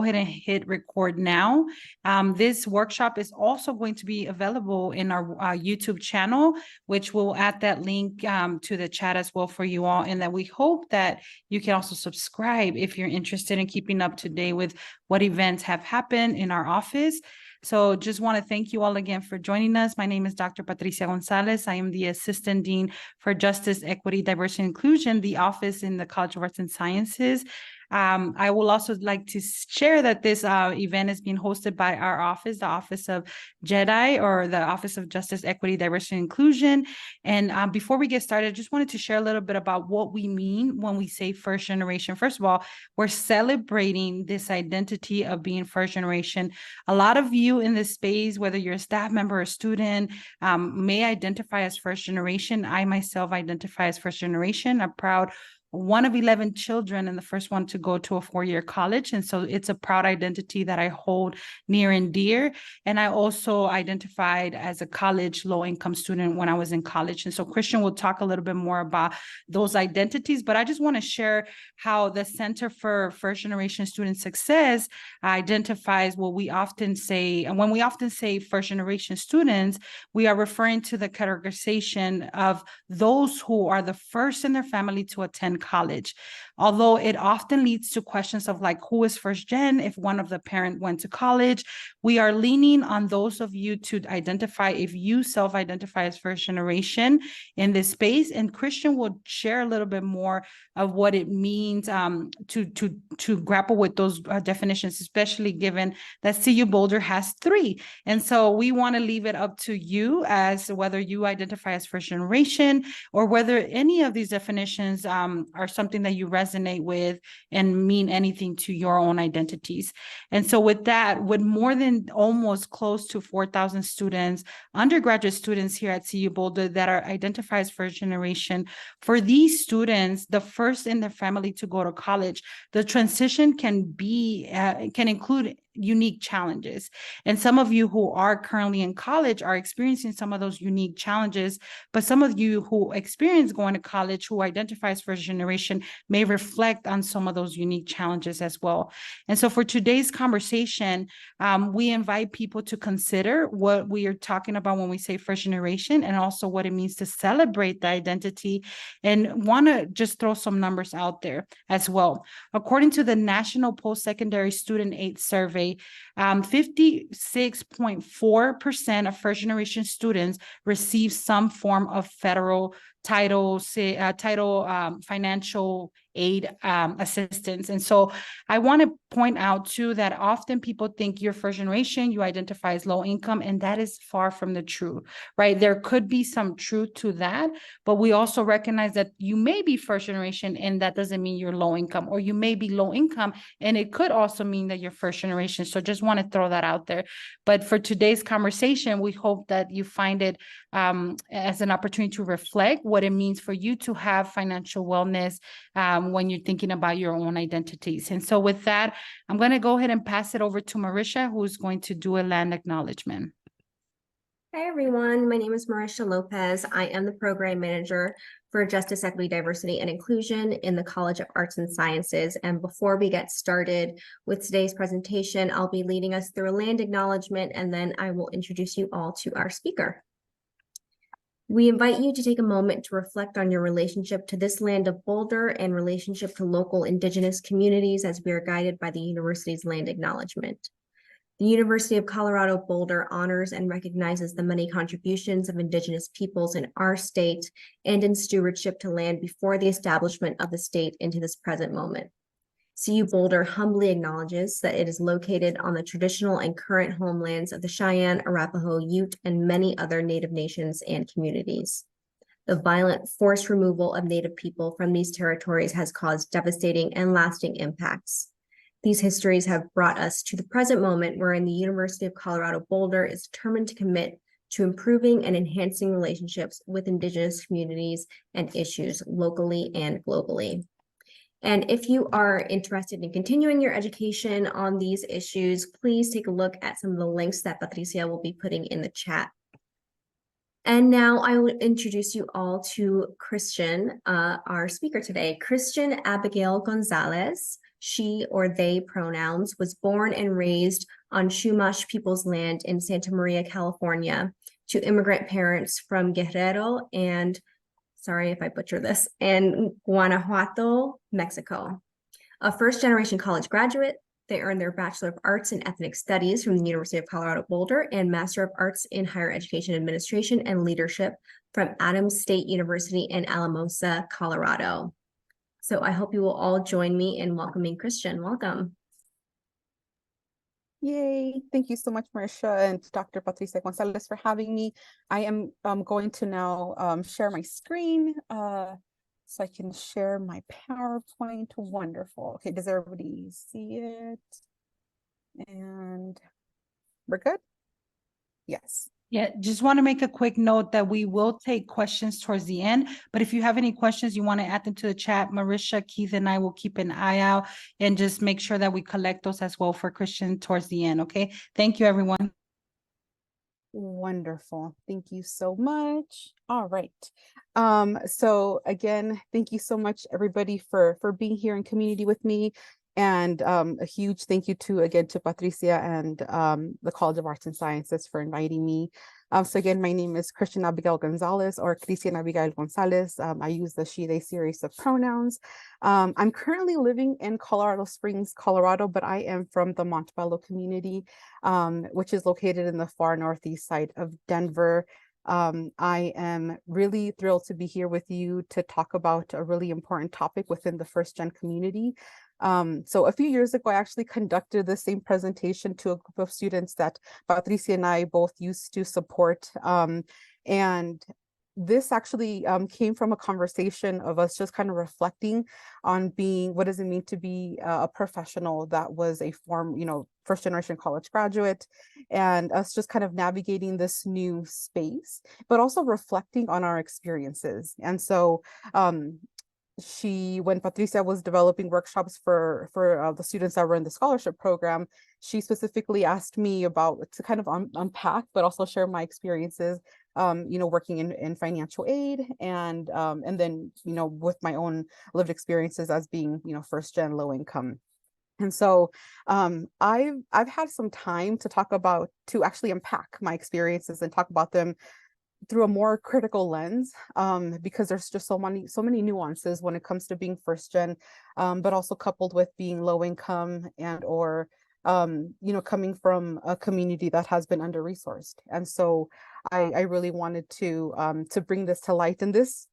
ahead and hit record now. This workshop is also going to be available in our YouTube channel, which will add that link to the chat as well for you all. And that we hope that you can also subscribe if you're interested in keeping up to date with what events have happened in our office. So just want to thank you all again for joining us. My name is Dr. Patricia Gonzalez. I am the Assistant Dean for Justice, Equity, Diversity, and Inclusion, the office in the College of Arts and Sciences. I will also like to share that this event is being hosted by our office, the Office of JEDI, or the Office of Justice, Equity, Diversity, and Inclusion. And before we get started, I just wanted to share a little bit about what we mean when we say first generation. First of all, we're celebrating this identity of being first generation. A lot of you in this space, whether you're a staff member or a student, may identify as first generation. I myself identify as first generation. I'm proud one of 11 children and the first one to go to a four-year college. And so it's a proud identity that I hold near and dear. And I also identified as a college low-income student when I was in college. And so Christian will talk a little bit more about those identities, but I just want to share how the Center for First Generation Student Success identifies what we often say. And when we often say first generation students, we are referring to the categorization of those who are the first in their family to attend college. Although it often leads to questions of like, who is first gen if one of the parent went to college, we are leaning on those of you to identify if you self-identify as first generation in this space. And Christian will share a little bit more of what it means to grapple with those definitions, especially given that CU Boulder has 3. And so we want to leave it up to you as whether you identify as first generation or whether any of these definitions are something that you resonate with and mean anything to your own identities. And so with that, with more than almost close to 4,000 students, undergraduate students here at CU Boulder that are identified as first generation, for these students, the first in their family to go to college, the transition can include unique challenges. And some of you who are currently in college are experiencing some of those unique challenges, but some of you who experience going to college, who identify as first generation, may reflect on some of those unique challenges as well. And so for today's conversation, we invite people to consider what we are talking about when we say first generation, and also what it means to celebrate the identity, and want to just throw some numbers out there as well. According to the National Post-Secondary Student Aid Survey, 56.4% of first generation students receive some form of federal title financial aid assistance. And so I want to point out too that often people think you're first generation, you identify as low income, and that is far from the truth, right? There could be some truth to that, but we also recognize that you may be first generation and that doesn't mean you're low income, or you may be low income and it could also mean that you're first generation. So just want to throw that out there. But for today's conversation, we hope that you find it as an opportunity to reflect what it means for you to have financial wellness when you're thinking about your own identities. And so with that, I'm going to go ahead and pass it over to Marisha, who's going to do a land acknowledgement. Hi, everyone. My name is Marisha Lopez. I am the program manager for Justice, Equity, Diversity, and Inclusion in the College of Arts and Sciences. And before we get started with today's presentation, I'll be leading us through a land acknowledgement, and then I will introduce you all to our speaker. We invite you to take a moment to reflect on your relationship to this land of Boulder and relationship to local Indigenous communities as we are guided by the university's land acknowledgement. The University of Colorado Boulder honors and recognizes the many contributions of Indigenous peoples in our state and in stewardship to land before the establishment of the state into this present moment. CU Boulder humbly acknowledges that it is located on the traditional and current homelands of the Cheyenne, Arapaho, Ute, and many other Native nations and communities. The violent forced removal of Native people from these territories has caused devastating and lasting impacts. These histories have brought us to the present moment wherein the University of Colorado Boulder is determined to commit to improving and enhancing relationships with Indigenous communities and issues locally and globally. And if you are interested in continuing your education on these issues, please take a look at some of the links that Patricia will be putting in the chat. And now I will introduce you all to Christian, our speaker today. Christian Abigail Gonzalez. she or they pronouns, was born and raised on Chumash people's land in Santa Maria, California, to immigrant parents from Guerrero and, sorry if I butcher this, and Guanajuato, Mexico. A first-generation college graduate, they earned their Bachelor of Arts in Ethnic Studies from the University of Colorado Boulder and Master of Arts in Higher Education Administration and Leadership from Adams State University in Alamosa, Colorado. So I hope you will all join me in welcoming Christian. Welcome. Yay. Thank you so much, Marisha and Dr. Patricia Gonzalez for having me. I am going to now share my screen so I can share my PowerPoint. Wonderful. Okay, does everybody see it? And we're good? Yes. Yeah, just want to make a quick note that we will take questions towards the end, but if you have any questions, you want to add them to the chat, Marisha, Keith, and I will keep an eye out and just make sure that we collect those as well for Christian towards the end, okay? Thank you, everyone. Wonderful. Thank you so much. All right. So again, thank you so much, everybody, for being here in community with me. And a huge thank you to Patricia and the College of Arts and Sciences for inviting me. So again, my name is Christian Abigail Gonzalez, or Christian Abigail Gonzalez. I use the she, they series of pronouns. I'm currently living in Colorado Springs, Colorado, but I am from the Montebello community, which is located in the far northeast side of Denver. I am really thrilled to be here with you to talk about a really important topic within the first gen community. So a few years ago, I actually conducted the same presentation to a group of students that Patricia and I both used to support. And this actually came from a conversation of us just kind of reflecting on what does it mean to be a professional that was a first generation college graduate, and us just kind of navigating this new space, but also reflecting on our experiences. And so when Patricia was developing workshops for the students that were in the scholarship program, she specifically asked me to kind of unpack, but also share my experiences, working in financial aid, and then, with my own lived experiences as being, first gen low income. And so I've had some time to actually unpack my experiences and talk about them through a more critical lens, because there's just so many nuances when it comes to being first gen, but also coupled with being low income and/or coming from a community that has been under-resourced. And so I really wanted to bring this to light. And this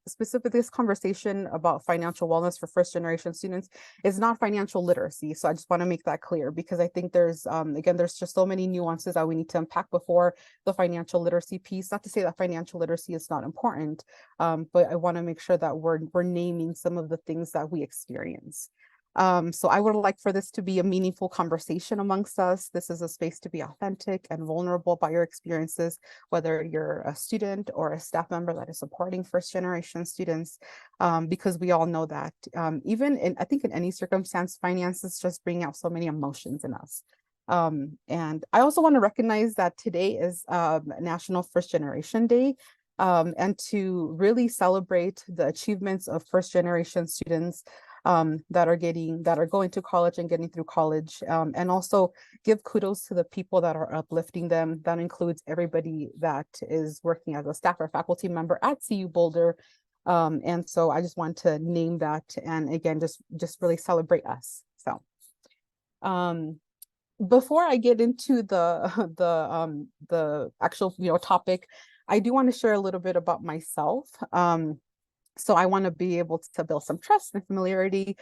conversation about financial wellness for first generation students is not financial literacy. So I just want to make that clear, because I think there's just so many nuances that we need to unpack before the financial literacy piece. Not to say that financial literacy is not important, but I want to make sure that we're naming some of the things that we experience. So I would like for this to be a meaningful conversation amongst us. This is a space to be authentic and vulnerable about your experiences, whether you're a student or a staff member that is supporting first generation students, because we all know that even I think in any circumstance, finances just bring out so many emotions in us. And I also want to recognize that today is National First Generation Day, and to really celebrate the achievements of first generation students that are going to college and getting through college, and also give kudos to the people that are uplifting them. That includes everybody that is working as a staff or faculty member at CU Boulder. And so I just want to name that, and again, just really celebrate us. So before I get into the actual topic, I do want to share a little bit about myself. So I want to be able to build some trust and familiarity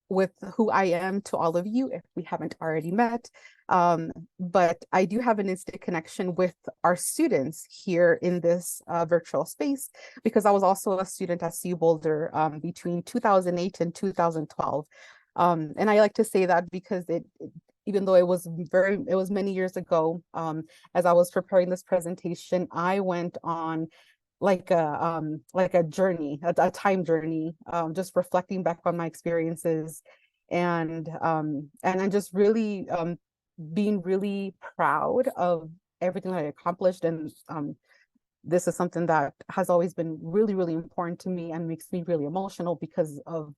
with who I am to all of you if we haven't already met. But I do have an instant connection with our students here in this virtual space, because I was also a student at CU Boulder between 2008 and 2012. And I like to say that because even though it was many years ago, as I was preparing this presentation, I went on like a journey, a time journey, just reflecting back on my experiences, and I'm just really being really proud of everything that I accomplished. And this is something that has always been really, really important to me and makes me really emotional because of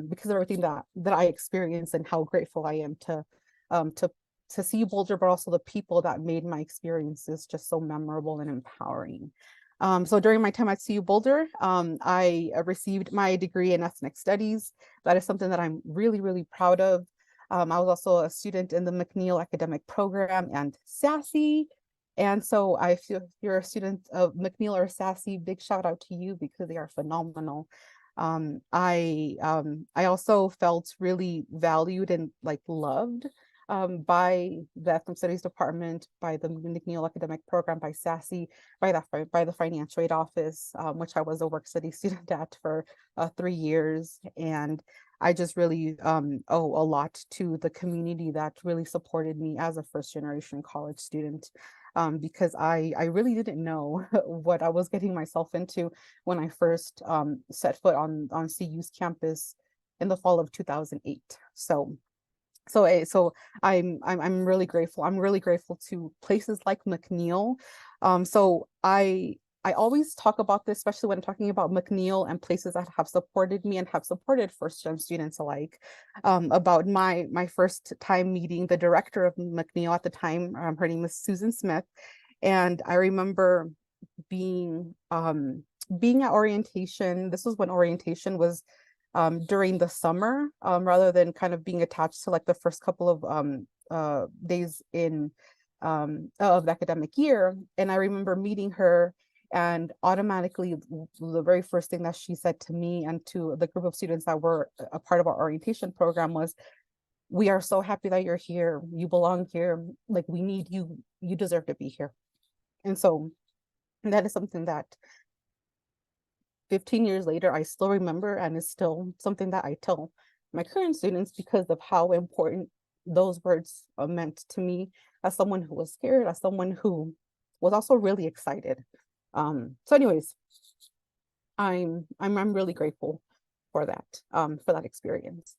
because of everything that I experienced and how grateful I am to CU Boulder, but also the people that made my experiences just so memorable and empowering. So during my time at CU Boulder, I received my degree in ethnic studies. That is something that I'm really, really proud of. I was also a student in the McNeil academic program and SASE. And so if you're a student of McNeil or SASE, big shout out to you because they are phenomenal. I also felt really valued and like loved by the Ethnic Studies Department, by the McNeil Academic Program, by SASE, by the Financial Aid Office, which I was a work study student at for 3 years. And I just really owe a lot to the community that really supported me as a first generation college student. Because I really didn't know what I was getting myself into when I first set foot on CU's campus in the fall of 2008. So I'm really grateful. I'm really grateful to places like McNeil. So I always talk about this, especially when talking about McNeil and places that have supported me and have supported first gen students alike. About my first time meeting the director of McNeil at the time. Her name is Susan Smith, and I remember being at orientation. This was when orientation was during the summer, rather than kind of being attached to like the first couple of days in of the academic year. And I remember meeting her, and automatically the very first thing that she said to me and to the group of students that were a part of our orientation program was, "We are so happy that you're here. You belong here. Like, we need you. You deserve to be here." And so that is something that 15 years later, I still remember, and is still something that I tell my current students because of how important those words meant to me as someone who was scared, as someone who was also really excited. So anyways, I'm really grateful for that experience.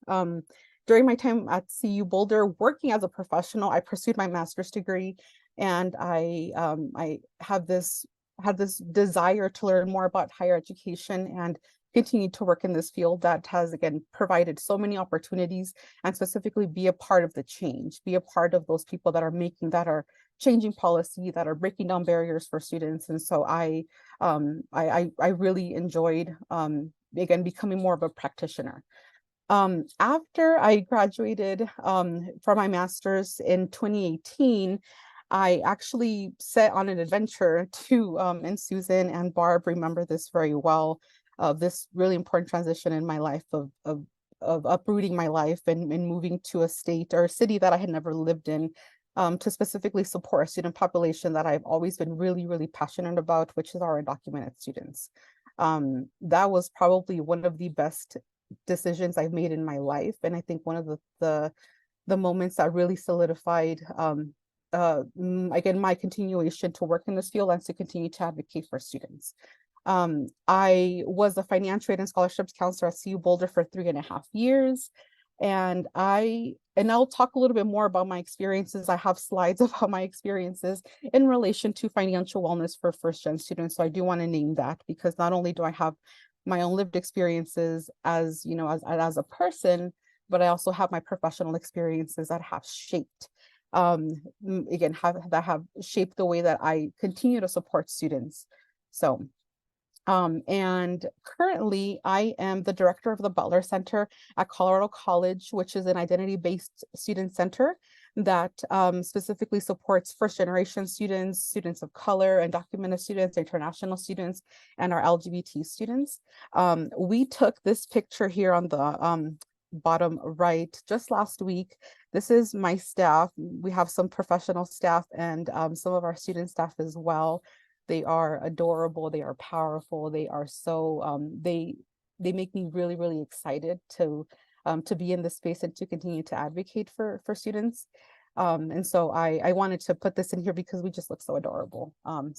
During my time at CU Boulder, working as a professional, I pursued my master's degree, and I had this desire to learn more about higher education and continue to work in this field that has, again, provided so many opportunities, and specifically be a part of the change, be a part of those people that are changing policy, that are breaking down barriers for students. And so I really enjoyed, again, becoming more of a practitioner. After I graduated from my master's in 2018, I actually set on an adventure to, and Susan and Barb remember this very well, of this really important transition in my life of uprooting my life and moving to a state or a city that I had never lived in, to specifically support a student population that I've always been really, really passionate about, which is our undocumented students. That was probably one of the best decisions I've made in my life. And I think one of the moments that really solidified, again, my continuation to work in this field and to continue to advocate for students. I was a financial aid and scholarships counselor at CU Boulder for 3.5 years. And I'll talk a little bit more about my experiences. I have slides about my experiences in relation to financial wellness for first gen students. So I do want to name that, because not only do I have my own lived experiences as, you know, as a person, but I also have my professional experiences that have shaped, again, have shaped the way that I continue to support students. So, and currently I am the director of the Butler Center at Colorado College, which is an identity-based student center that specifically supports first generation students, students of color, undocumented students, international students, and our LGBT students. We took this picture here on the bottom right just last week. This is my staff. We have some professional staff and some of our student staff as well. They are adorable. They are powerful. They are so, they make me really, really excited to be in this space and to continue to advocate for students. And so I wanted to put this in here because we just look so adorable. And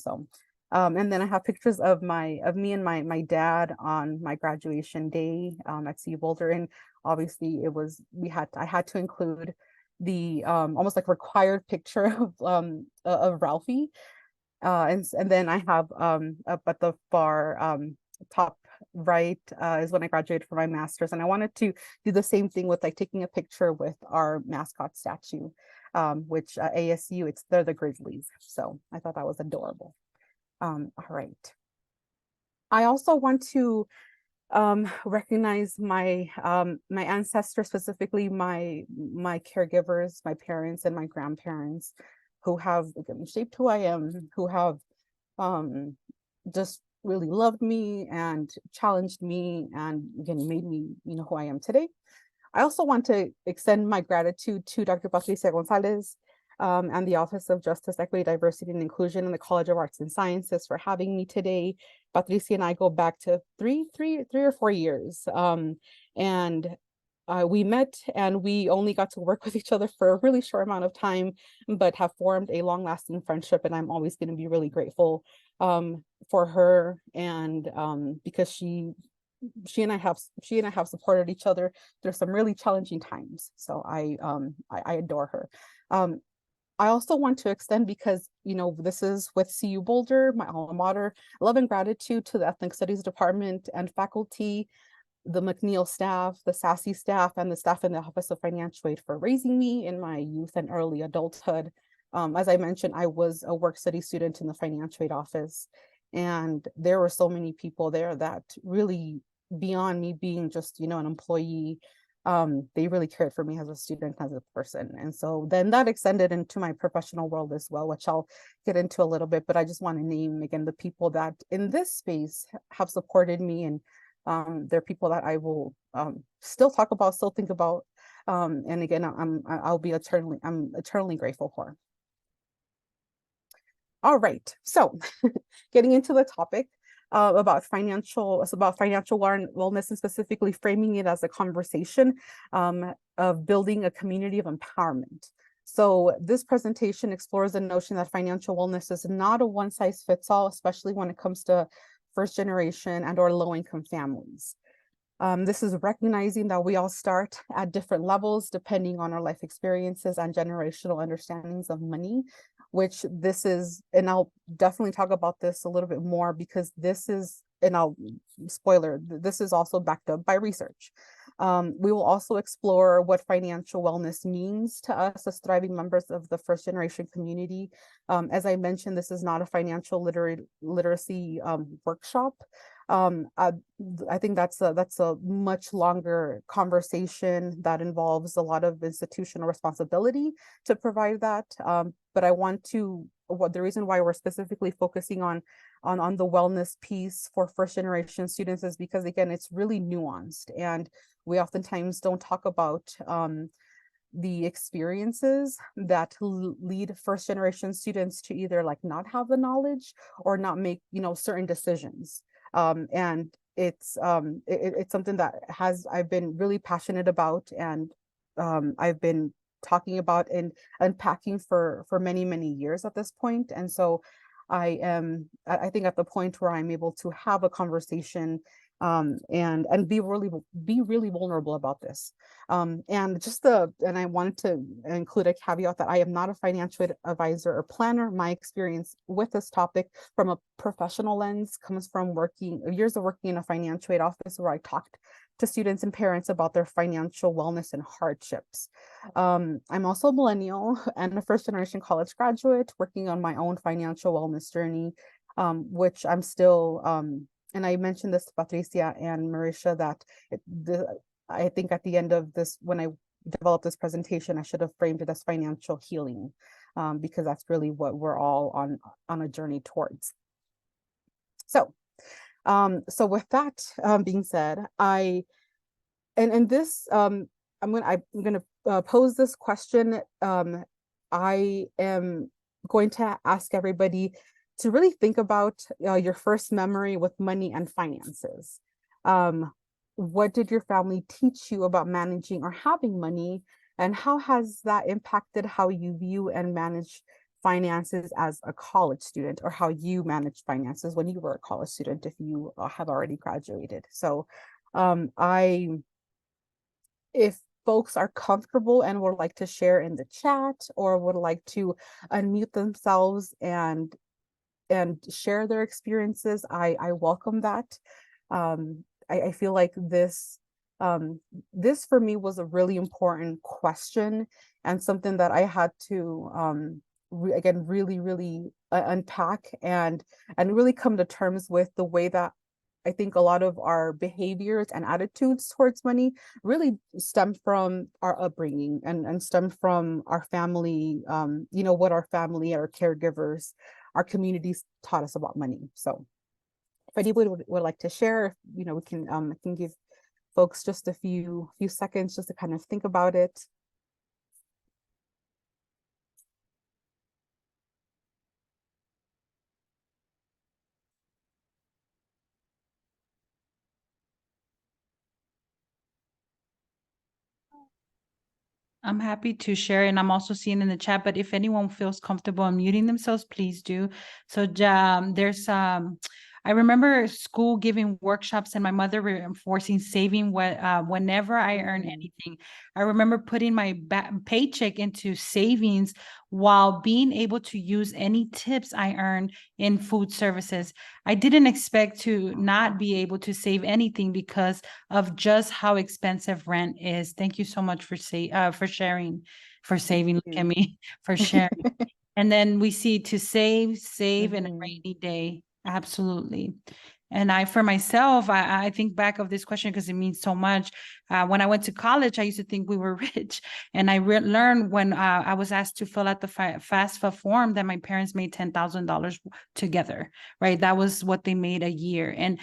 then I have pictures of me and my dad on my graduation day at CU Boulder. And obviously I had to include the almost like required picture of Ralphie. And then I have up at the far top right, is when I graduated from my master's, and I wanted to do the same thing with like taking a picture with our mascot statue, which ASU, they're the Grizzlies. So I thought that was adorable. All right. I also want to recognize my my ancestors, specifically my caregivers, my parents and my grandparents, who have again, shaped who I am, who have just really loved me and challenged me and again made me, who I am today. I also want to extend my gratitude to Dr. Patricia Gonzalez and the Office of Justice, Equity, Diversity, and Inclusion in the College of Arts and Sciences for having me today. Patricia and I go back to three or 4 years. And we met and we only got to work with each other for a really short amount of time, but have formed a long-lasting friendship. And I'm always going to be really grateful for her, and because she and I have supported each other through some really challenging times. So I adore her. I also want to extend, because this is with CU Boulder, my alma mater, love and gratitude to the Ethnic Studies Department and faculty, the McNeil staff, the SASE staff, and the staff in the Office of Financial Aid for raising me in my youth and early adulthood. As I mentioned, I was a work study student in the Financial Aid office, and there were so many people there that really, beyond me being just, an employee, they really cared for me as a student, as a person. And so then that extended into my professional world as well, which I'll get into a little bit, but I just want to name again the people that in this space have supported me, and they're people that I will still talk about, still think about, and again, I'm eternally grateful for. All right, so getting into the topic about financial wellness, and specifically framing it as a conversation of building a community of empowerment. So this presentation explores the notion that financial wellness is not a one-size-fits-all, especially when it comes to first generation and or low-income families. This is recognizing that we all start at different levels depending on our life experiences and generational understandings of money, which this is, and I'll definitely talk about this a little bit more, because this is, and I'll spoiler, this is also backed up by research. We will also explore what financial wellness means to us as thriving members of the first generation community. As I mentioned, this is not a financial literacy workshop. I think that's a much longer conversation that involves a lot of institutional responsibility to provide that. But I want to, the reason why we're specifically focusing on the wellness piece for first generation students is because, again, it's really nuanced, and we oftentimes don't talk about the experiences that lead first generation students to either like not have the knowledge or not make certain decisions. And it's something that I've been really passionate about, and I've been talking about and unpacking for many years at this point. And so I think at the point where I'm able to have a conversation and be really vulnerable about this. And I wanted to include a caveat that I am not a financial advisor or planner. My experience with this topic from a professional lens comes from years of working in a financial aid office, where I talked to students and parents about their financial wellness and hardships. I'm also a millennial and a first generation college graduate working on my own financial wellness journey, which I'm still, and I mentioned this to Patricia and Marisha, that I think at the end of this, when I developed this presentation, I should have framed it as financial healing, because that's really what we're all on a journey towards. So with that being said, I'm gonna pose this question. I am going to ask everybody to really think about your first memory with money and finances. What did your family teach you about managing or having money, and how has that impacted how you view and manage finances as a college student, or how you managed finances when you were a college student, if you have already graduated? So if folks are comfortable and would like to share in the chat, or would like to unmute themselves and share their experiences, I welcome that. I feel like this for me was a really important question, and something that I had to again really unpack and really come to terms with the way that I think a lot of our behaviors and attitudes towards money really stem from our upbringing and stem from our family, what our family, our caregivers, our communities taught us about money. So if anybody would like to share, we can I can give folks just a few seconds just to kind of think about it. I'm happy to share, and I'm also seeing in the chat, but if anyone feels comfortable unmuting themselves, please do. So there's I remember school giving workshops and my mother reinforcing saving whenever I earn anything. I remember putting my paycheck into savings while being able to use any tips I earned in food services. I didn't expect to not be able to save anything because of just how expensive rent is. Thank you so much for sharing, for saving. Look at me, for sharing. And then we see to save in a rainy day. Absolutely. And for myself, I think back of this question because it means so much. When I went to college, I used to think we were rich. And I learned when I was asked to fill out the FAFSA form that my parents made $10,000 together, right? That was what they made a year. And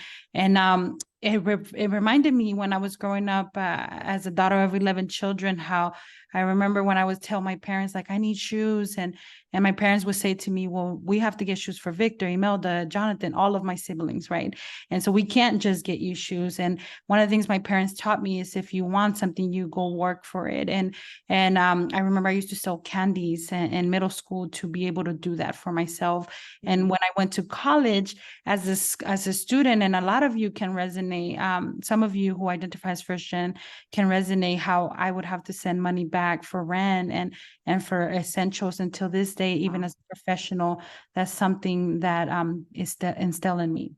it reminded me when I was growing up as a daughter of 11 children, how I remember when I would tell my parents, like, I need shoes. And my parents would say to me, well, we have to get shoes for Victor, Imelda, Jonathan, all of my siblings, right? And so we can't just get you shoes. And one of the things my parents taught me is if you want something, you go work for it. And I remember I used to sell candies in middle school to be able to do that for myself. And when I went to college as a student, and a lot of you can resonate, some of you who identify as first gen can resonate how I would have to send money back for rent and for essentials until this day, even as a professional. That's something that is instilled in me.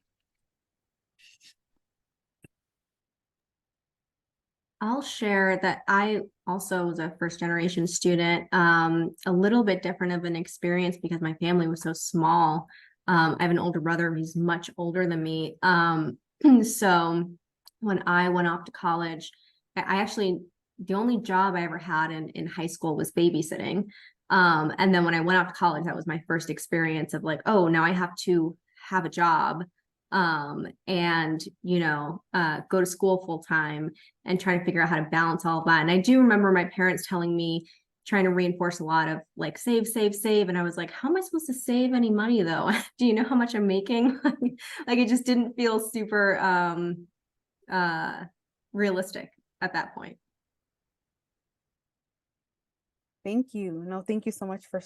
I'll share that I also was a first generation student, a little bit different of an experience because my family was so small. I have an older brother who's much older than me. So when I went off to college, I actually, the only job I ever had in high school was babysitting. And then when I went off to college, that was my first experience of like, oh, now I have to have a job and go to school full time and try to figure out how to balance all of that. And I do remember my parents telling me, trying to reinforce a lot of like save. And I was like, how am I supposed to save any money though? Do you know how much I'm making? Like it just didn't feel super realistic at that point. Thank you. No, thank you so much for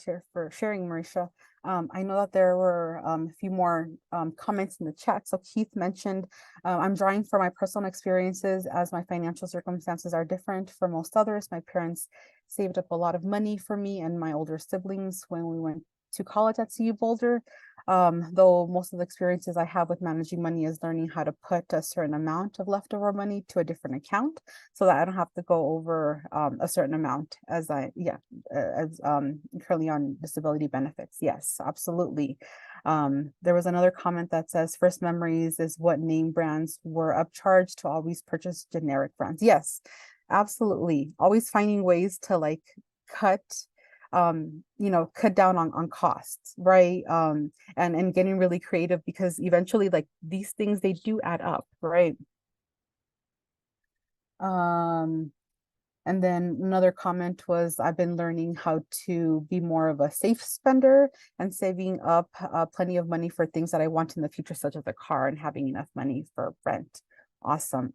sharing, Marisha. I know that there were a few more comments in the chat. So Keith mentioned, I'm drawing for my personal experiences as my financial circumstances are different from most others. My parents saved up a lot of money for me and my older siblings when we went to college at CU Boulder. Though most of the experiences I have with managing money is learning how to put a certain amount of leftover money to a different account so that I don't have to go over a certain amount as currently on disability benefits. Yes, absolutely. There was another comment that says first memories is what name brands were upcharged to always purchase generic brands. Yes, absolutely. Always finding ways to like cut cut down on costs, right? And getting really creative because eventually like these things, they do add up, right? And then another comment was, I've been learning how to be more of a safe spender and saving up plenty of money for things that I want in the future, such as a car and having enough money for rent. Awesome.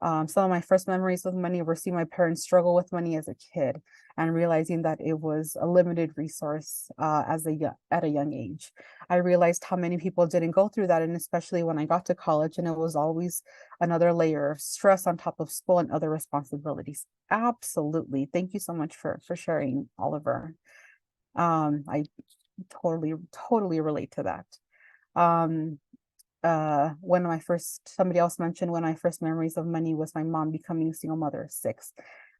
Some of my first memories with money were seeing my parents struggle with money as a kid and realizing that it was a limited resource at a young age. I realized how many people didn't go through that, and especially when I got to college, and it was always another layer of stress on top of school and other responsibilities. Absolutely. Thank you so much for sharing, Oliver. I totally relate to that. somebody else mentioned one of my first memories of money was my mom becoming a single mother of 6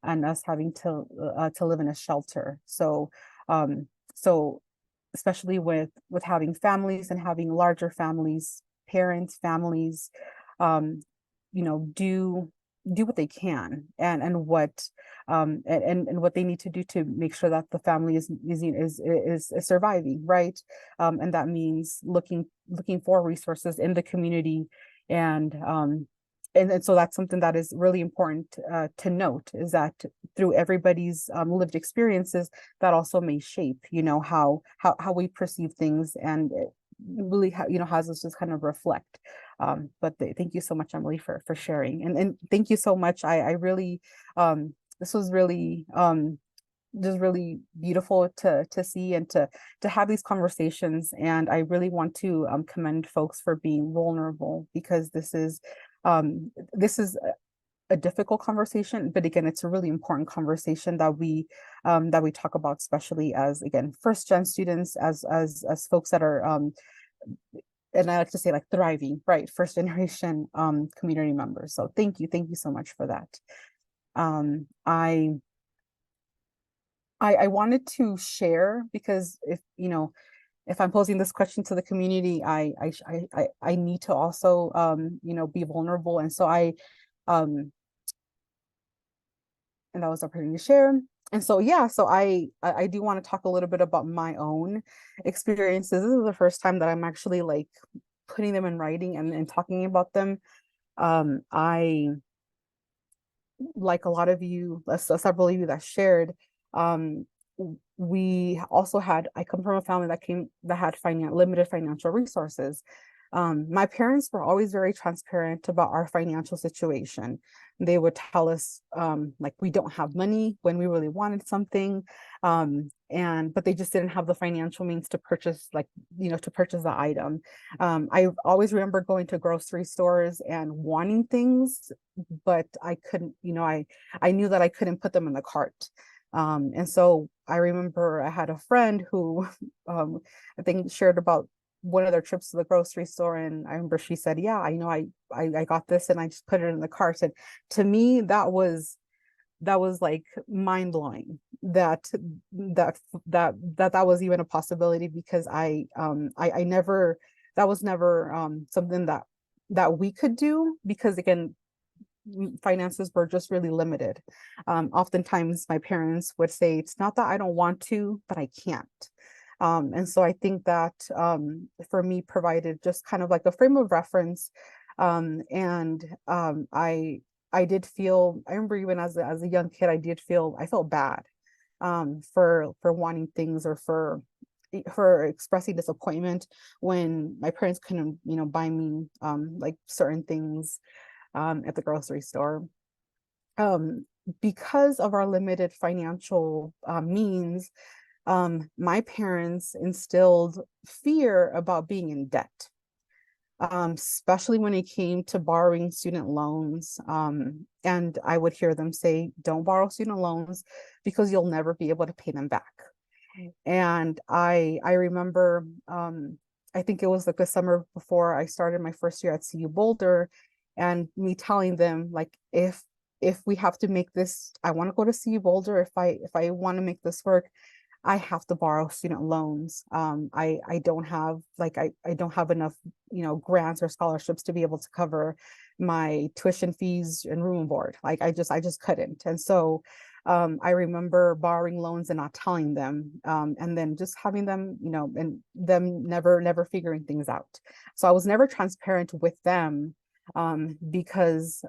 and us having to live in a shelter. So so especially with having families and having larger families, parents, families, do what they can and what what they need to do to make sure that the family is surviving, right? And that means looking for resources in the community, and so that's something that is really important to note, is that through everybody's lived experiences, that also may shape, how we perceive things, and it really has us just kind of reflect. Thank you so much, Emily, for sharing, and thank you so much. I really this was really just really beautiful to see and to have these conversations. And I really want to commend folks for being vulnerable, because this is a difficult conversation, but again, it's a really important conversation that we talk about, especially as, again, first gen students, as folks that are and I like to say, like, thriving, right, first generation community members. So thank you so much for that. I wanted to share, because if I'm posing this question to the community, I need to also be vulnerable, and so and that was opportunity to share. And so I do want to talk a little bit about my own experiences. This is the first time that I'm actually like putting them in writing and talking about them. I, like a lot of you, several of you that shared, we also I come from a family that had limited financial resources. My parents were always very transparent about our financial situation. They would tell us like, we don't have money when we really wanted something, but they just didn't have the financial means to purchase, to purchase the item. I always remember going to grocery stores and wanting things, but I couldn't, I knew that I couldn't put them in the cart. And so I remember I had a friend who I think shared about one of their trips to the grocery store, and I remember she said, yeah, I got this and I just put it in the cart. And to me, that was like mind-blowing that was even a possibility, because I never, that was never something that we could do, because again, finances were just really limited. Oftentimes my parents would say, it's not that I don't want to, but I can't. And so I think that for me, provided just kind of like a frame of reference. I did feel, I remember even as a young kid, I felt bad for wanting things, or for expressing disappointment when my parents couldn't, buy me like certain things at the grocery store. Because of our limited financial means, my parents instilled fear about being in debt, especially when it came to borrowing student loans. And I would hear them say, don't borrow student loans because you'll never be able to pay them back. And I remember, I think it was like the summer before I started my first year at CU Boulder, and me telling them, like, if we have to make this, I want to go to CU Boulder, if I want to make this work, I have to borrow student loans. I don't have I don't have enough, grants or scholarships to be able to cover my tuition fees and room and board. Like I just couldn't. And so I remember borrowing loans and not telling them, and then just having them, and them never figuring things out. So I was never transparent with them, because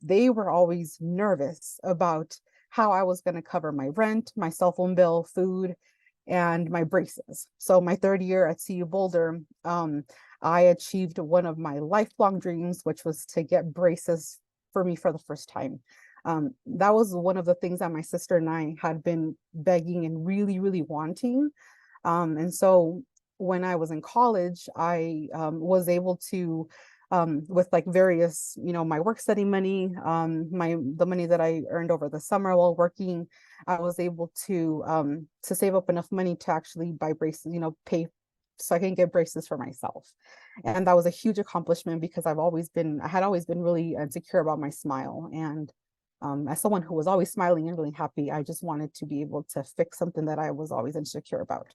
they were always nervous about how I was going to cover my rent, my cell phone bill, food, and my braces. So my third year at CU Boulder, I achieved one of my lifelong dreams, which was to get braces for me for the first time. That was one of the things that my sister and I had been begging and really, really wanting. And so when I was in college, I was able to, with like various, my work study money, the money that I earned over the summer while working, I was able to save up enough money to actually buy braces, pay so I can get braces for myself. And that was a huge accomplishment because I had always been really insecure about my smile. And as someone who was always smiling and really happy, I just wanted to be able to fix something that I was always insecure about.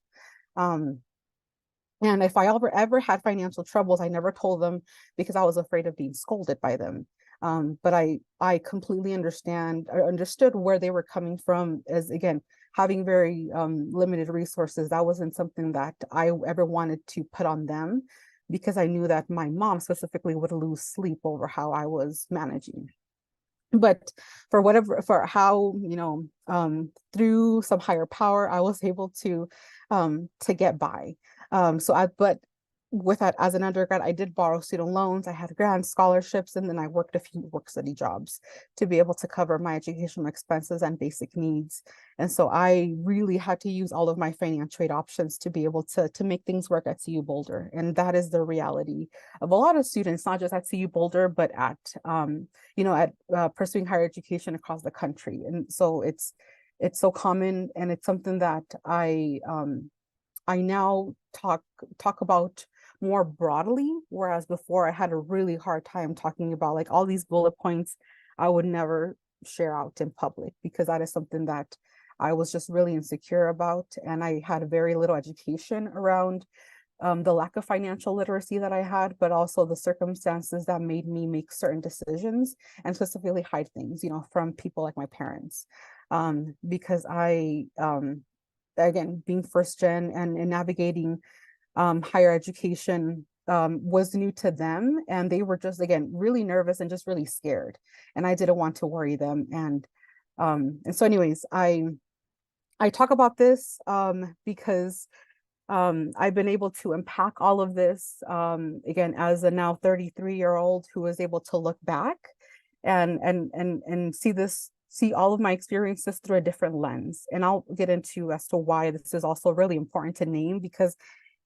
And if I ever had financial troubles, I never told them because I was afraid of being scolded by them. But I completely understood where they were coming from, as again, having very limited resources. That wasn't something that I ever wanted to put on them, because I knew that my mom specifically would lose sleep over how I was managing. But for how, through some higher power, I was able to get by. But with that, as an undergrad, I did borrow student loans. I had grants, scholarships, and then I worked a few work study jobs to be able to cover my educational expenses and basic needs. And so I really had to use all of my financial aid options to be able to make things work at CU Boulder. And that is the reality of a lot of students, not just at CU Boulder, but at pursuing higher education across the country. And so it's so common, and it's something that I now talk about more broadly, whereas before I had a really hard time talking about like all these bullet points I would never share out in public, because that is something that I was just really insecure about. And I had very little education around the lack of financial literacy that I had, but also the circumstances that made me make certain decisions and specifically hide things, from people like my parents. Because again, being first gen and navigating higher education was new to them, and they were just, again, really nervous and just really scared, and I didn't want to worry them. And so anyways, I talk about this because I've been able to unpack all of this again as a now 33-year-old who was able to look back and see all of my experiences through a different lens. And I'll get into as to why this is also really important to name, because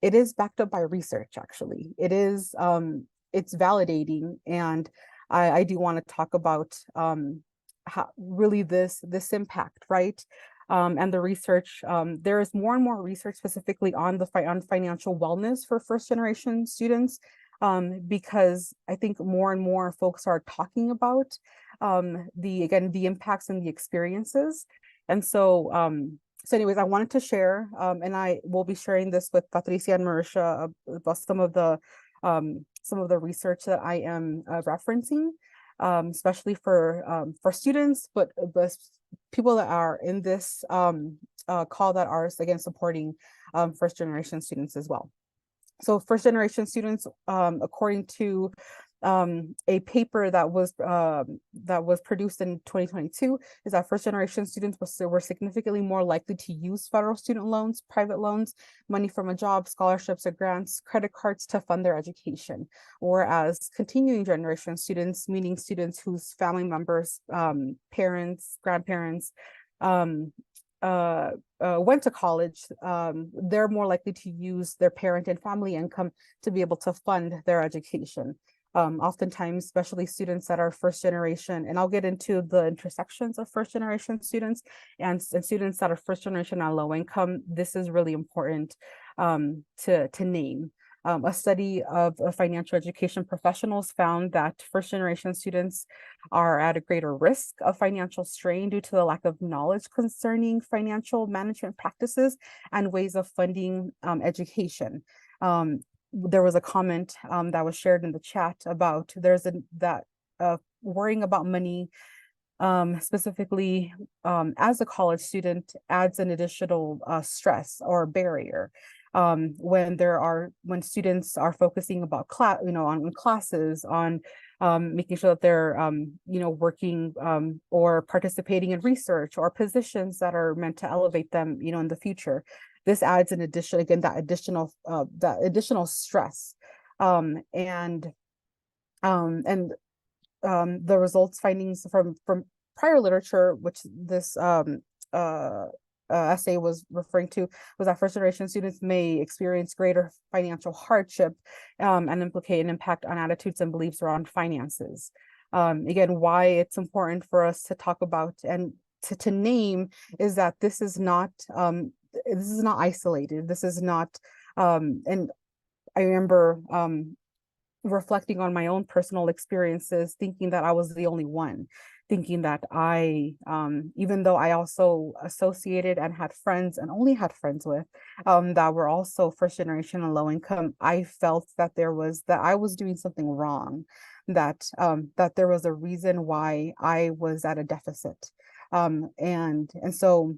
it is backed up by research. Actually, it is it's validating. And I do want to talk about how really this impact, right? And the research, there is more and more research specifically on on financial wellness for first generation students, because I think more and more folks are talking about the impacts and the experiences. And so anyways, I wanted to share, and I will be sharing this with Patricia and Marisha about some of the research that I am referencing, especially for students, but people that are in this call that are, again, supporting first generation students as well. So first generation students, according to a paper that was produced in 2022, is that first generation students were significantly more likely to use federal student loans, private loans, money from a job, scholarships or grants, credit cards to fund their education. Whereas continuing generation students, meaning students whose family members, parents, grandparents, went to college, they're more likely to use their parent and family income to be able to fund their education. Oftentimes, especially students that are first generation, and I'll get into the intersections of first generation students and students that are first generation on low income. This is really important to name. A study of financial education professionals found that first generation students are at a greater risk of financial strain due to the lack of knowledge concerning financial management practices and ways of funding education. There was a comment that was shared in the chat about worrying about money, specifically as a college student, adds an additional stress or barrier when students are focusing about on classes, on making sure that they're working or participating in research or positions that are meant to elevate them in the future. This adds an additional, again, that additional stress, and the results findings from prior literature, which this essay was referring to, was that first generation students may experience greater financial hardship and implicate an impact on attitudes and beliefs around finances. Again, why it's important for us to talk about and to name is that this is not isolated. This is not And I remember reflecting on my own personal experiences, thinking that I was the only one, thinking that even though I also associated and had friends and only had friends with that were also first generation and low income, I felt that I was doing something wrong, that there was a reason why I was at a deficit. And so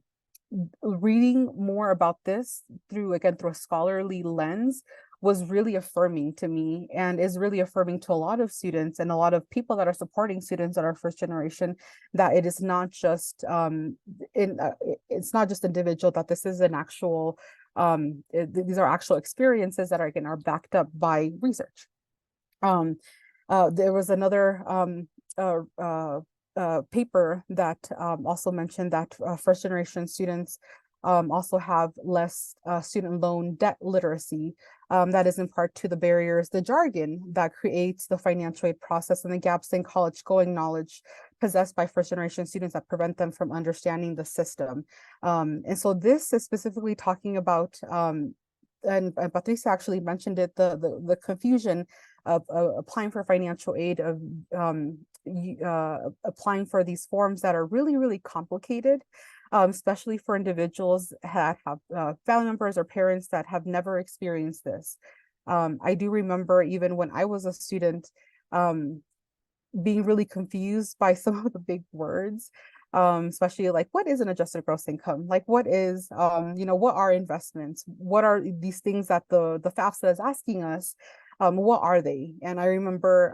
reading more about this through a scholarly lens was really affirming to me, and is really affirming to a lot of students and a lot of people that are supporting students that are first generation, that it is not just it's not just individual, that this is an actual these are actual experiences that are backed up by research. There was another paper that also mentioned that first generation students also have less student loan debt literacy. That is in part to the barriers, the jargon that creates the financial aid process, and the gaps in college going knowledge possessed by first generation students that prevent them from understanding the system. And so this is specifically talking about, and Patricia actually mentioned it, the confusion of applying for financial aid, of applying for these forms that are really, really complicated, especially for individuals that have family members or parents that have never experienced this. I do remember even when I was a student, being really confused by some of the big words, especially like, what is an adjusted gross income? Like, what is, what are investments? What are these things that the FAFSA is asking us? What are they? And I remember,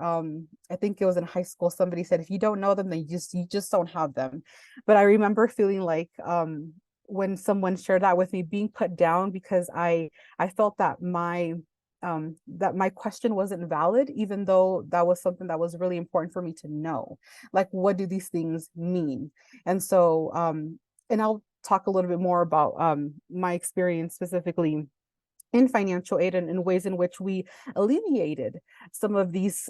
I think it was in high school, somebody said, if you don't know them, then you just don't have them. But I remember feeling like, when someone shared that with me, being put down because I felt that my question wasn't valid, even though that was something that was really important for me to know. Like, what do these things mean? And so, and I'll talk a little bit more about my experience specifically in financial aid, and in ways in which we alleviated some of these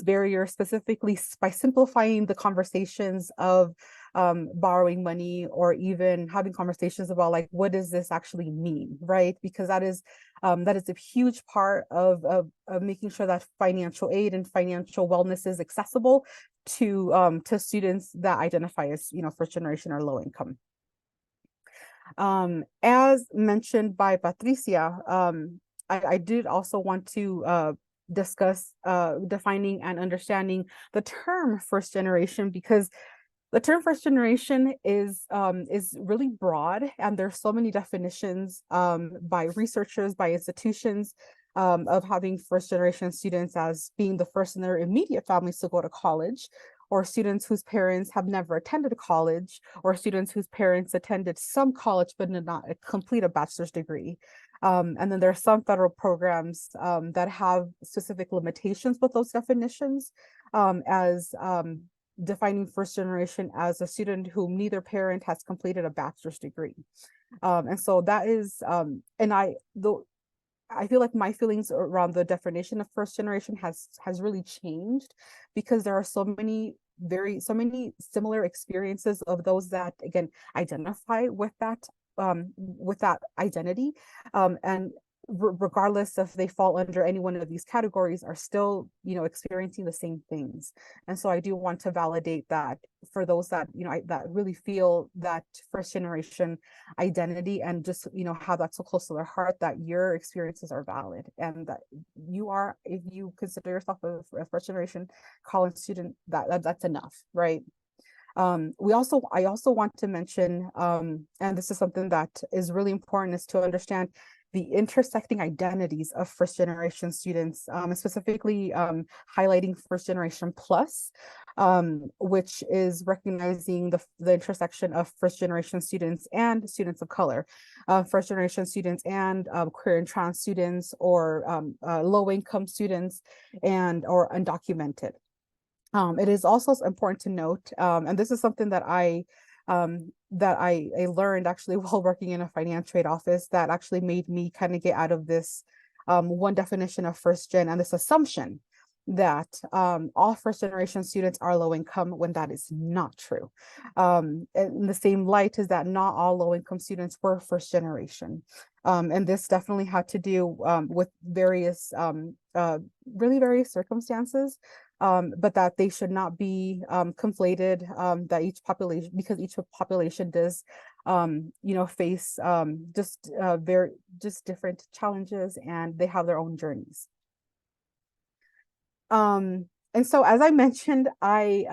barriers, specifically by simplifying the conversations of borrowing money, or even having conversations about, like, what does this actually mean, right? Because that is a huge part of making sure that financial aid and financial wellness is accessible to students that identify as, first generation or low income. As mentioned by Patricia, I did also want to discuss defining and understanding the term first generation, because the term first generation is really broad, and there's so many definitions by researchers, by institutions, of having first generation students as being the first in their immediate families to go to college, or students whose parents have never attended college, or students whose parents attended some college but did not complete a bachelor's degree. And then there are some federal programs that have specific limitations with those definitions, as defining first generation as a student whom neither parent has completed a bachelor's degree. And so that is, and I feel like my feelings around the definition of first generation has really changed, because there are so many similar experiences of those that, again, identify with that identity, and regardless if they fall under any one of these categories, are still, experiencing the same things. And so I do want to validate that for those that, that really feel that first generation identity, and just, have that so close to their heart, that your experiences are valid, and that you are, if you consider yourself a first generation college student, that's enough, right? I also want to mention, and this is something that is really important, is to understand the intersecting identities of first generation students, and specifically highlighting first generation plus, which is recognizing the intersection of first generation students and students of color, first generation students and queer and trans students, or low income students, or undocumented. It is also important to note, and this is something that I learned actually while working in a financial aid office, that actually made me kind of get out of this one definition of first gen and this assumption that all first generation students are low income, when that is not true. In the same light is that not all low income students were first generation. And this definitely had to do with various really various circumstances, but that they should not be conflated, that each population, because each population does face just different challenges, and they have their own journeys. And so, as I mentioned, I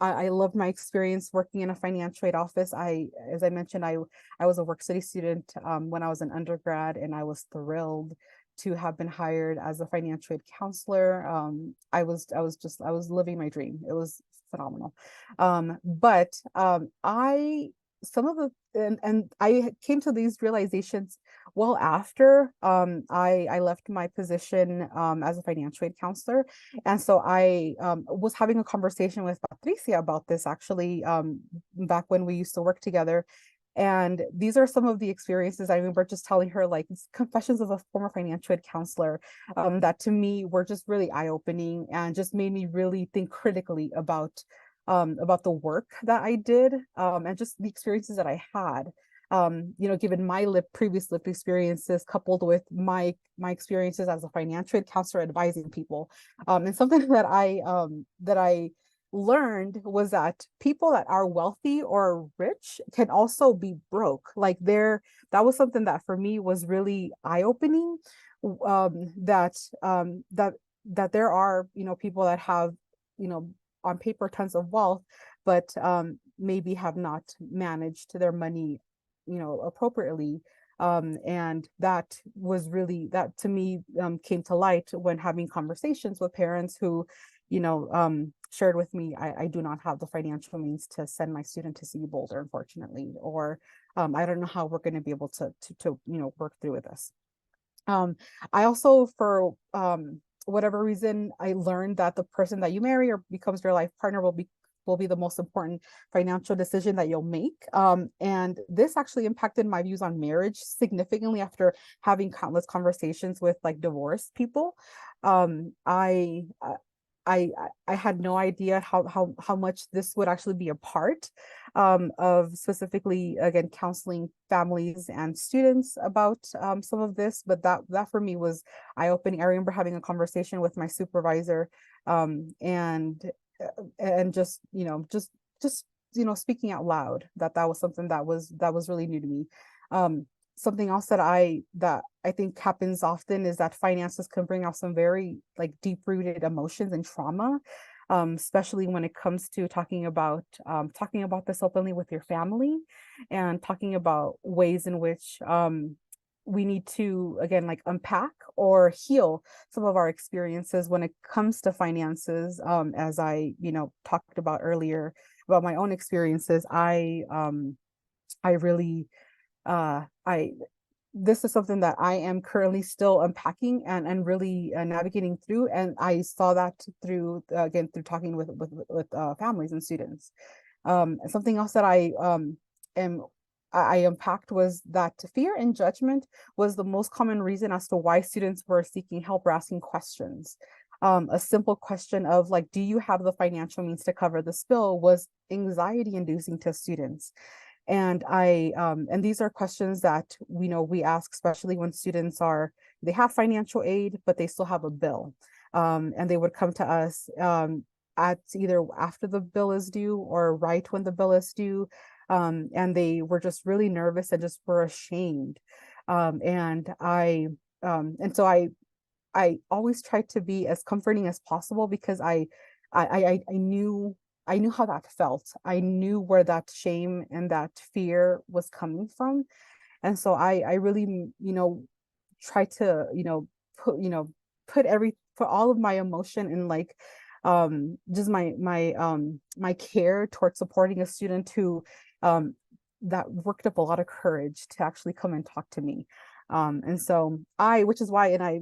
love my experience working in a financial aid office. As I mentioned, I was a work study student when I was an undergrad, and I was thrilled to have been hired as a financial aid counselor. I was living my dream. It was phenomenal. But I some of the and I came to these realizations well after I left my position as a financial aid counselor. And so I was having a conversation with Patricia about this, actually, back when we used to work together. And these are some of the experiences I remember just telling her, like, it's confessions of a former financial aid counselor, that to me were just really eye-opening and just made me really think critically about the work that I did, and just the experiences that I had. Given my previous lived experiences, coupled with my experiences as a financial aid counselor advising people. And something that I learned was that people that are wealthy or rich can also be broke. Like, that was something that for me was really eye-opening. That there are, people that have, on paper, tons of wealth, but maybe have not managed their money appropriately. And that to me came to light when having conversations with parents who shared with me, I do not have the financial means to send my student to see Boulder, unfortunately, or I don't know how we're going to be able to work through with this. I also, for whatever reason, I learned that the person that you marry or becomes your life partner will be the most important financial decision that you'll make. And this actually impacted my views on marriage significantly after having countless conversations with, like, divorced people. I had no idea how much this would actually be a part of, specifically, again, counseling families and students about some of this. But that for me was eye-opening. I remember having a conversation with my supervisor, and just speaking out loud that was something that was really new to me. Something else that I think happens often is that finances can bring out some very, like, deep-rooted emotions and trauma, especially when it comes to talking about this openly with your family, and talking about ways in which we need to, again, like, unpack or heal some of our experiences when it comes to finances. As I talked about earlier about my own experiences, I really this is something that I am currently still unpacking and really navigating through. And I saw that through talking with families and students. Something else that I unpacked was that fear and judgment was the most common reason as to why students were seeking help or asking questions. A simple question of, like, do you have the financial means to cover this bill, was anxiety inducing to students. And and these are questions that we ask, especially when students they have financial aid, but they still have a bill. And they would come to us at either after the bill is due or right when the bill is due. And they were just really nervous and just were ashamed. And so I always tried to be as comforting as possible, because I knew how that felt. I knew where that shame and that fear was coming from. And so I really, try to, put all of my emotion in, like, just my care towards supporting a student who that worked up a lot of courage to actually come and talk to me. And so which is why, and I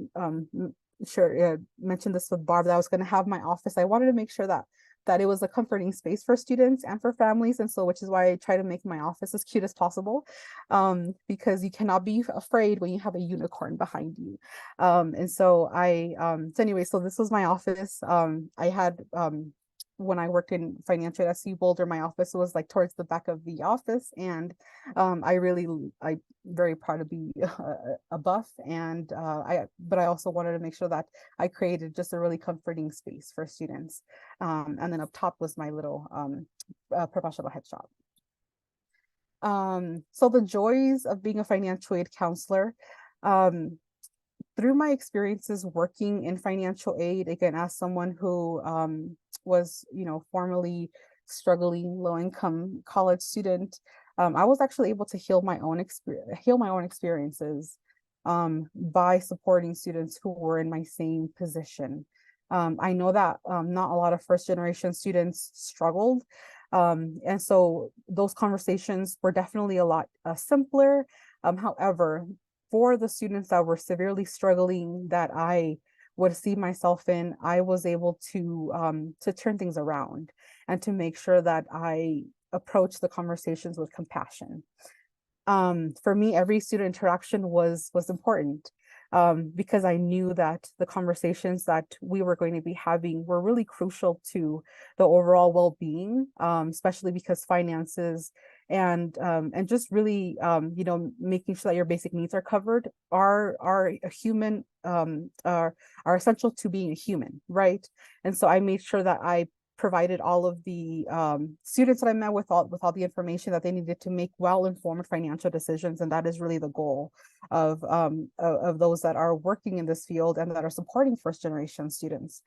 mentioned this with Barb, that I was going to have my office. I wanted to make sure that that it was a comforting space for students and for families. And so, which is why I try to make my office as cute as possible, because you cannot be afraid when you have a unicorn behind you. And so so anyway, so this was my office. I had, when I worked in financial at SU Boulder, my office was like towards the back of the office. And I'm very proud to be a buff. And but I also wanted to make sure that I created just a really comforting space for students. And then up top was my little professional head shop. So the joys of being a financial aid counselor. Through my experiences working in financial aid, again, as someone who was, formerly struggling low-income college student, I was actually able to heal my own experiences by supporting students who were in my same position. I know that not a lot of first-generation students struggled, and so those conversations were definitely a lot simpler. However, for the students that were severely struggling that I would see myself in, I was able to turn things around and to make sure that I approach the conversations with compassion. For me, every student interaction was important, because I knew that the conversations that we were going to be having were really crucial to the overall well-being, especially because finances and just really making sure that your basic needs are covered are a human, are essential to being a human, right? And so I made sure that I provided all of the students that I met with all the information that they needed to make well-informed financial decisions. And that is really the goal of those that are working in this field and that are supporting first-generation students.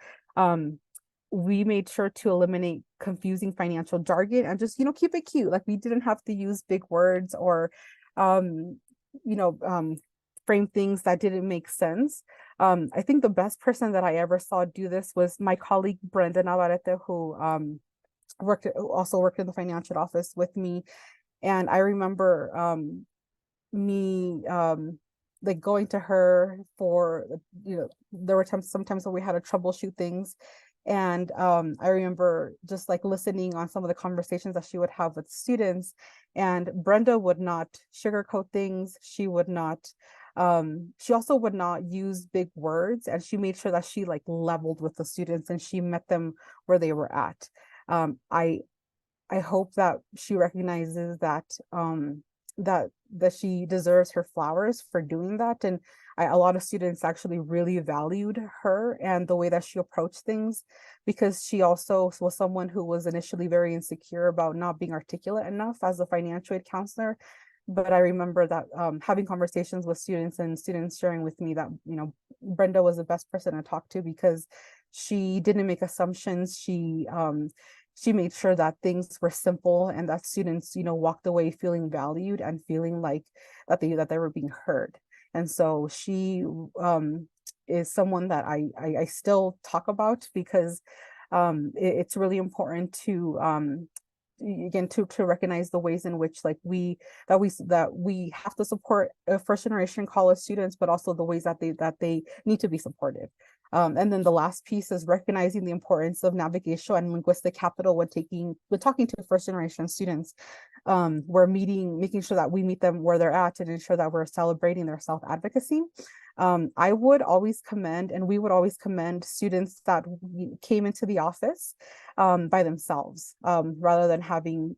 We made sure to eliminate confusing financial jargon and just, keep it cute. Like, we didn't have to use big words or, frame things that didn't make sense. I think the best person that I ever saw do this was my colleague, Brenda Navarrete, who also worked in the financial office with me. And I remember me like going to her for, there were sometimes when we had to troubleshoot things. And I remember just like listening on some of the conversations that she would have with students, and Brenda would not sugarcoat things. She would not, she also would not use big words, and she made sure that she like leveled with the students and she met them where they were at. I hope that she recognizes that that she deserves her flowers for doing that. And a lot of students actually really valued her and the way that she approached things, because she also was someone who was initially very insecure about not being articulate enough as a financial aid counselor. But I remember that having conversations with students and students sharing with me that, Brenda was the best person to talk to, because she didn't make assumptions. She made sure that things were simple and that students, walked away feeling valued and feeling like that they were being heard. And so she is someone that I still talk about, because it's really important to again to recognize the ways in which like we have to support first generation college students, but also the ways that they need to be supported. And then the last piece is recognizing the importance of navigation and linguistic capital when talking to first generation students. We're making sure that we meet them where they're at and ensure that we're celebrating their self-advocacy. I would always commend, and we would always commend students that came into the office by themselves, rather than having,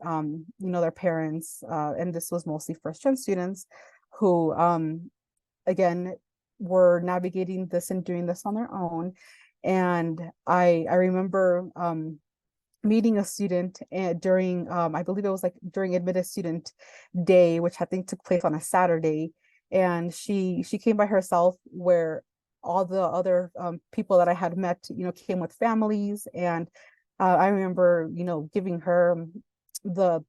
their parents, and this was mostly first-gen students who, again, were navigating this and doing this on their own. And I remember meeting a student during, I believe it was like during admitted student day, which I think took place on a Saturday. And she came by herself, where all the other people that I had met, came with families. And I remember, giving her the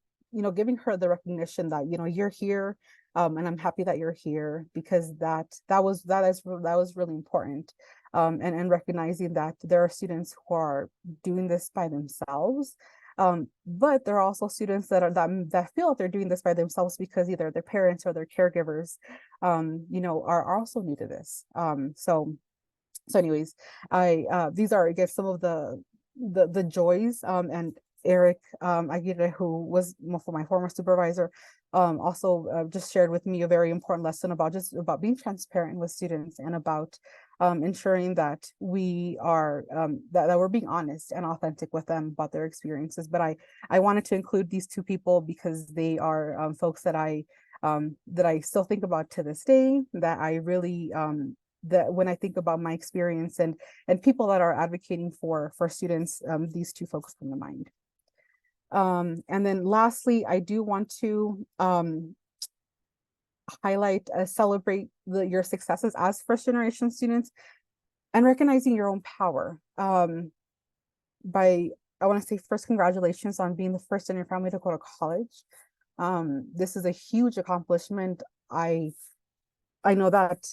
recognition that, you're here, and I'm happy that you're here, because that was really important. And recognizing that there are students who are doing this by themselves. But there are also students that feel that they're doing this by themselves because either their parents or their caregivers, are also new to this. So anyways, these are, I guess, some of the the joys, and Eric Aguirre, who was my former supervisor, also just shared with me a very important lesson about being transparent with students and about ensuring that we are that we're being honest and authentic with them about their experiences. But I wanted to include these two people because they are folks that I still think about to this day, that I really that when I think about my experience and people that are advocating for students, these two folks come to mind. And then lastly, I do want to highlight, celebrate your successes as first generation students and recognizing your own power. I want to say first, congratulations on being the first in your family to go to college. This is a huge accomplishment. I know that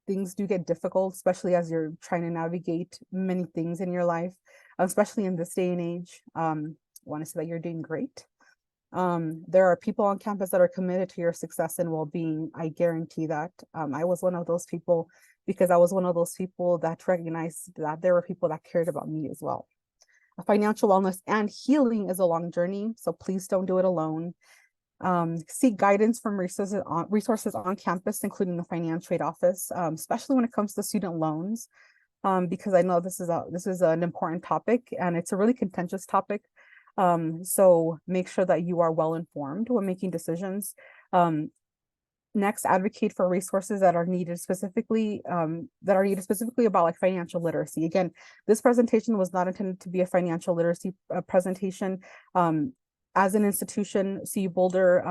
things do get difficult, especially as you're trying to navigate many things in your life, especially in this day and age. I want to say that you're doing great. There are people on campus that are committed to your success and well-being. I guarantee that. I was one of those people because I was one of those people that recognized that there were people that cared about me as well. Financial wellness and healing is a long journey, so please don't do it alone. Seek guidance from resources on campus, including the financial aid office, especially when it comes to student loans, because I know this is an important topic and it's a really contentious topic. So make sure that you are well informed when making decisions. Next, advocate for resources that are needed specifically about like financial literacy. Again, this presentation was not intended to be a financial literacy presentation. As an institution, CU Boulder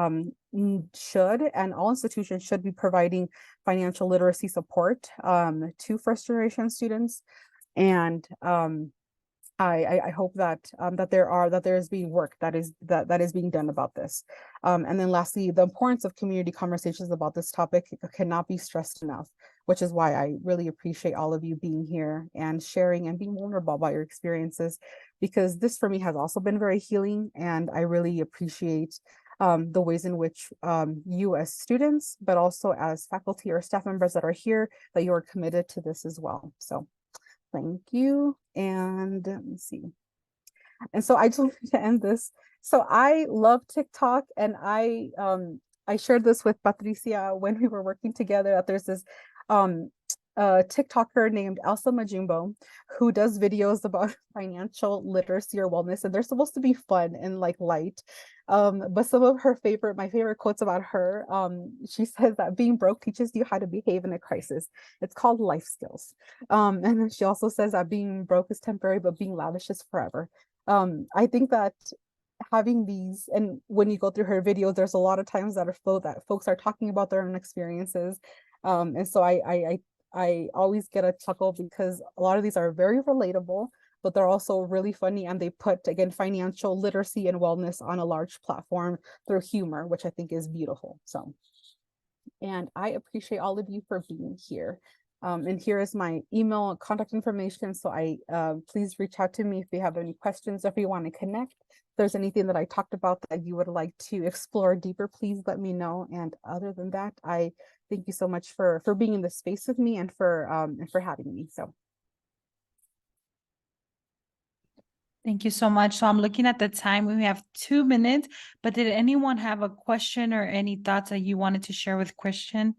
should, and all institutions should be providing financial literacy support to first generation students. And I hope that there is being work that is being done about this. And then lastly, the importance of community conversations about this topic cannot be stressed enough, which is why I really appreciate all of you being here and sharing and being vulnerable about your experiences, because this for me has also been very healing, and I really appreciate the ways in which you as students, but also as faculty or staff members that are here, that you are committed to this as well. So thank you. And let me see. And so I just wanted to end this. So I love TikTok, and I shared this with Patricia when we were working together, that there's this TikToker named Elsa Majumbo who does videos about financial literacy or wellness, and they're supposed to be fun and like light. But some of my favorite quotes about her, she says that being broke teaches you how to behave in a crisis. It's called life skills. And then she also says that being broke is temporary, but being lavish is forever. I think that having these, and when you go through her videos, there's a lot of times that folks are talking about their own experiences. And so I always get a chuckle because a lot of these are very relatable, but they're also really funny, and they put, again, financial literacy and wellness on a large platform through humor, which I think is beautiful. So, and I appreciate all of you for being here. And here is my email and contact information. So please reach out to me if you have any questions, if you want to connect. If there's anything that I talked about that you would like to explore deeper, please let me know. And other than that, I thank you so much for being in this space with me and for having me. So. Thank you so much. So I'm looking at the time. We have 2 minutes, but did anyone have a question or any thoughts that you wanted to share with Christian?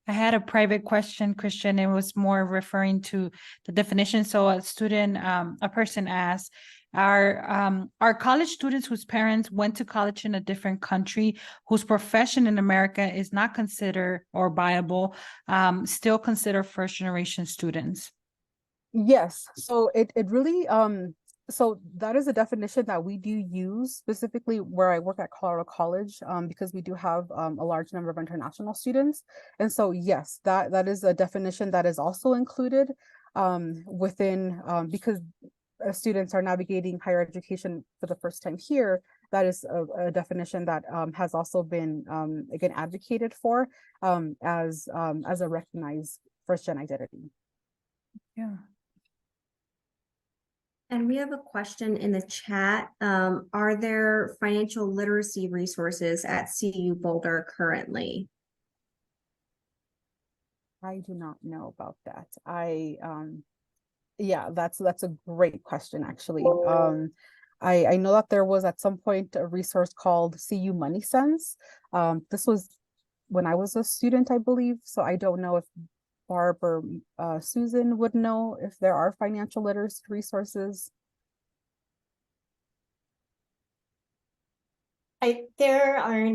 I had a private question, Christian. It was more referring to the definition. So a person asked, are college students whose parents went to college in a different country, whose profession in America is not considered or viable, still considered first generation students? Yes. So it really so that is a definition that we do use specifically where I work at Colorado College, because we do have a large number of international students. And so yes, that is a definition that is also included within, because students are navigating higher education for the first time here. That is a definition that has also been again advocated for as a recognized first gen identity. Yeah. And we have a question in the chat. Are there financial literacy resources at CU Boulder currently? I do not know about that. Yeah, that's a great question, actually. I know that there was at some point a resource called CU Money Sense. This was when I was a student, I believe. So I don't know if Barb or Susan would know if there are financial literacy resources. There are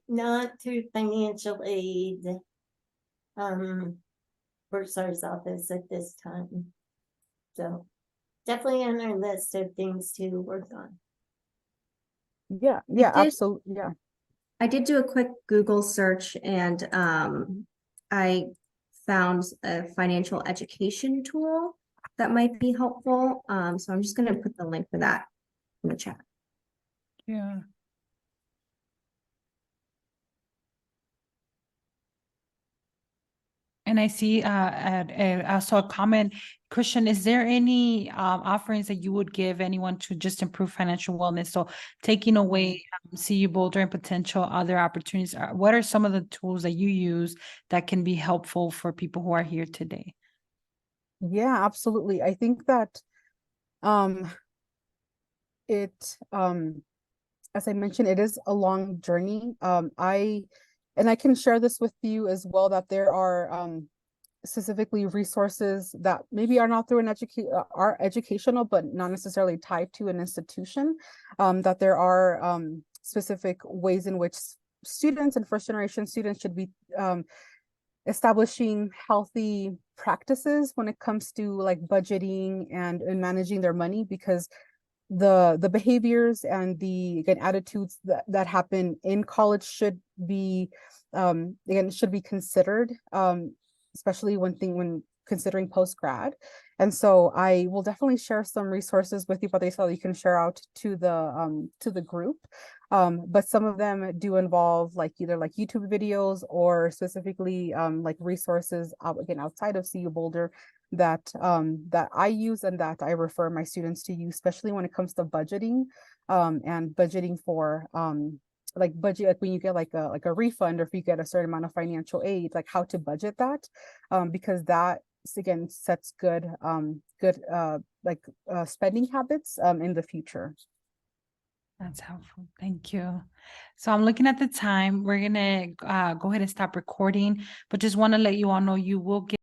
not through financial aid Bursar's office at this time. So definitely on our list of things to work on. Yeah, did- absolutely. Yeah. I did do a quick Google search and I found a financial education tool that might be helpful. So I'm just gonna put the link for that in the chat. Yeah. And I see I saw a comment, Christian, is there any offerings that you would give anyone to just improve financial wellness? So taking away CU Boulder and potential other opportunities, what are some of the tools that you use that can be helpful for people who are here today? Yeah, absolutely. I think that it as I mentioned, it is a long journey. I can share this with you as well, that there are specifically resources that maybe are not through an are educational, but not necessarily tied to an institution. That there are specific ways in which students and first generation students should be establishing healthy practices when it comes to like budgeting and managing their money, because the behaviors and the again attitudes that happen in college should be again should be considered, especially when considering post-grad. And so I will definitely share some resources with you, but they you can share out to the group. But some of them do involve like either like YouTube videos or specifically like resources again outside of CU Boulder that that I use and that I refer my students to use, especially when it comes to budgeting and budgeting for like budget, like when you get like a refund, or if you get a certain amount of financial aid, like how to budget that, because that again sets good spending habits in the future. That's helpful. Thank you. So I'm looking at the time. We're gonna go ahead and stop recording, but just want to let you all know you will get